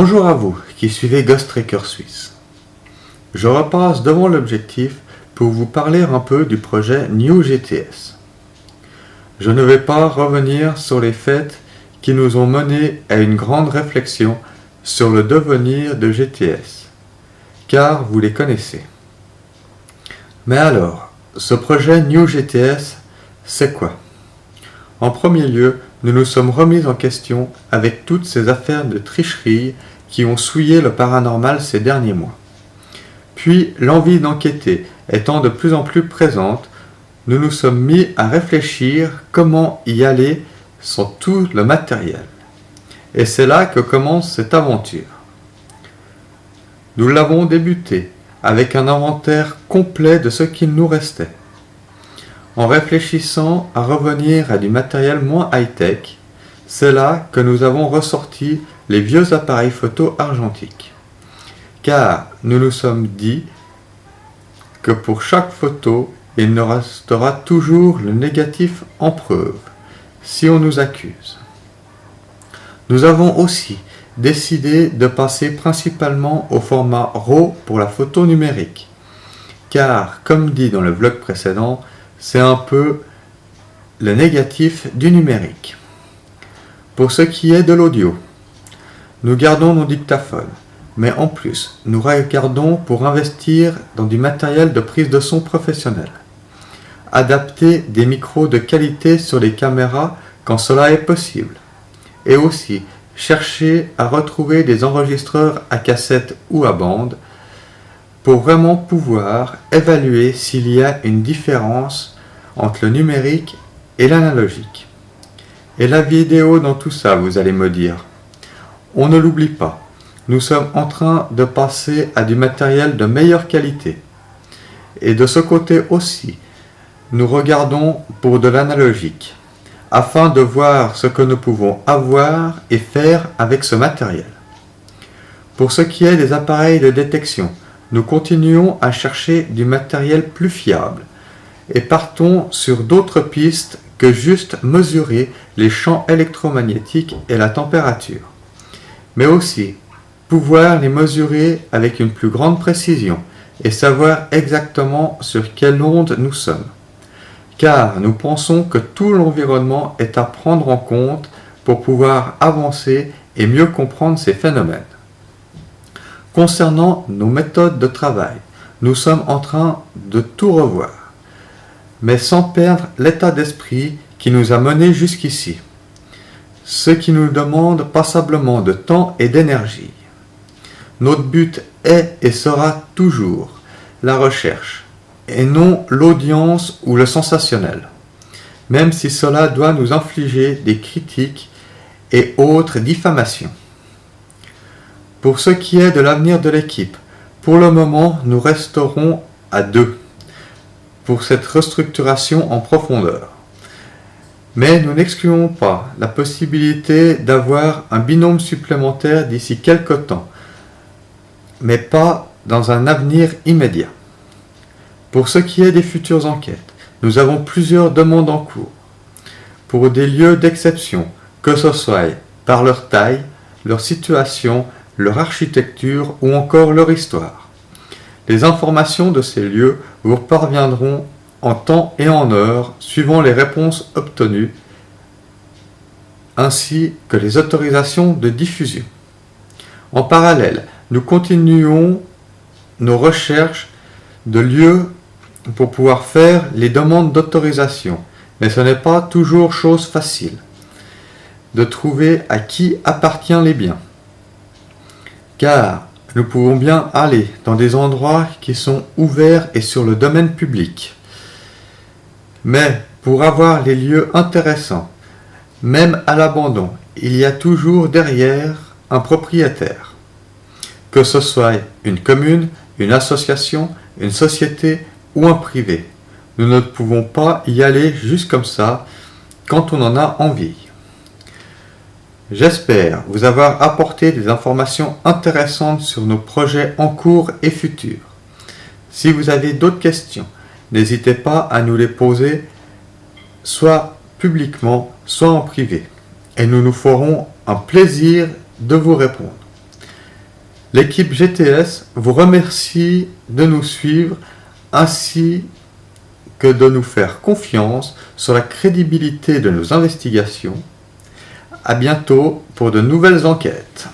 Bonjour à vous qui suivez Ghost Tracker Suisse. Je repasse devant l'objectif pour vous parler un peu du projet New GTS. Je ne vais pas revenir sur les faits qui nous ont menés à une grande réflexion sur le devenir de GTS, car vous les connaissez. Mais alors, ce projet New GTS, c'est quoi? En premier lieu, nous nous sommes remis en question avec toutes ces affaires de tricherie qui ont souillé le paranormal ces derniers mois. Puis, l'envie d'enquêter étant de plus en plus présente, nous nous sommes mis à réfléchir comment y aller sans tout le matériel. Et c'est là que commence cette aventure. Nous l'avons débuté avec un inventaire complet de ce qu'il nous restait. En réfléchissant à revenir à du matériel moins high-tech, c'est là que nous avons ressorti les vieux appareils photo argentiques. Car nous nous sommes dit que pour chaque photo, il nous restera toujours le négatif en preuve, si on nous accuse. Nous avons aussi décidé de passer principalement au format RAW pour la photo numérique. Car, comme dit dans le vlog précédent, c'est un peu le négatif du numérique. Pour ce qui est de l'audio, nous gardons nos dictaphones, mais en plus, nous regardons pour investir dans du matériel de prise de son professionnel. Adapter des micros de qualité sur les caméras quand cela est possible. Et aussi, chercher à retrouver des enregistreurs à cassette ou à bande pour vraiment pouvoir évaluer s'il y a une différence entre le numérique et l'analogique. Et la vidéo dans tout ça, vous allez me dire. On ne l'oublie pas, nous sommes en train de passer à du matériel de meilleure qualité. Et de ce côté aussi, nous regardons pour de l'analogique, afin de voir ce que nous pouvons avoir et faire avec ce matériel. Pour ce qui est des appareils de détection, nous continuons à chercher du matériel plus fiable et partons sur d'autres pistes que juste mesurer les champs électromagnétiques et la température, mais aussi pouvoir les mesurer avec une plus grande précision et savoir exactement sur quelle onde nous sommes, car nous pensons que tout l'environnement est à prendre en compte pour pouvoir avancer et mieux comprendre ces phénomènes. Concernant nos méthodes de travail, nous sommes en train de tout revoir, mais sans perdre l'état d'esprit qui nous a menés jusqu'ici, ce qui nous demande passablement de temps et d'énergie. Notre but est et sera toujours la recherche, et non l'audience ou le sensationnel, même si cela doit nous infliger des critiques et autres diffamations. Pour ce qui est de l'avenir de l'équipe, pour le moment, nous resterons à 2 pour cette restructuration en profondeur. Mais nous n'excluons pas la possibilité d'avoir un binôme supplémentaire d'ici quelque temps, mais pas dans un avenir immédiat. Pour ce qui est des futures enquêtes, nous avons plusieurs demandes en cours, pour des lieux d'exception, que ce soit par leur taille, leur situation, leur architecture ou encore leur histoire. Les informations de ces lieux vous parviendront en temps et en heure suivant les réponses obtenues, ainsi que les autorisations de diffusion. En parallèle, nous continuons nos recherches de lieux pour pouvoir faire les demandes d'autorisation, mais ce n'est pas toujours chose facile de trouver à qui appartiennent les biens, car nous pouvons bien aller dans des endroits qui sont ouverts et sur le domaine public. Mais pour avoir les lieux intéressants, même à l'abandon, il y a toujours derrière un propriétaire. Que ce soit une commune, une association, une société ou un privé. Nous ne pouvons pas y aller juste comme ça quand on en a envie. J'espère vous avoir apporté des informations intéressantes sur nos projets en cours et futurs. Si vous avez d'autres questions, n'hésitez pas à nous les poser, soit publiquement, soit en privé, et nous nous ferons un plaisir de vous répondre. L'équipe GTS vous remercie de nous suivre ainsi que de nous faire confiance sur la crédibilité de nos investigations. À bientôt pour de nouvelles enquêtes.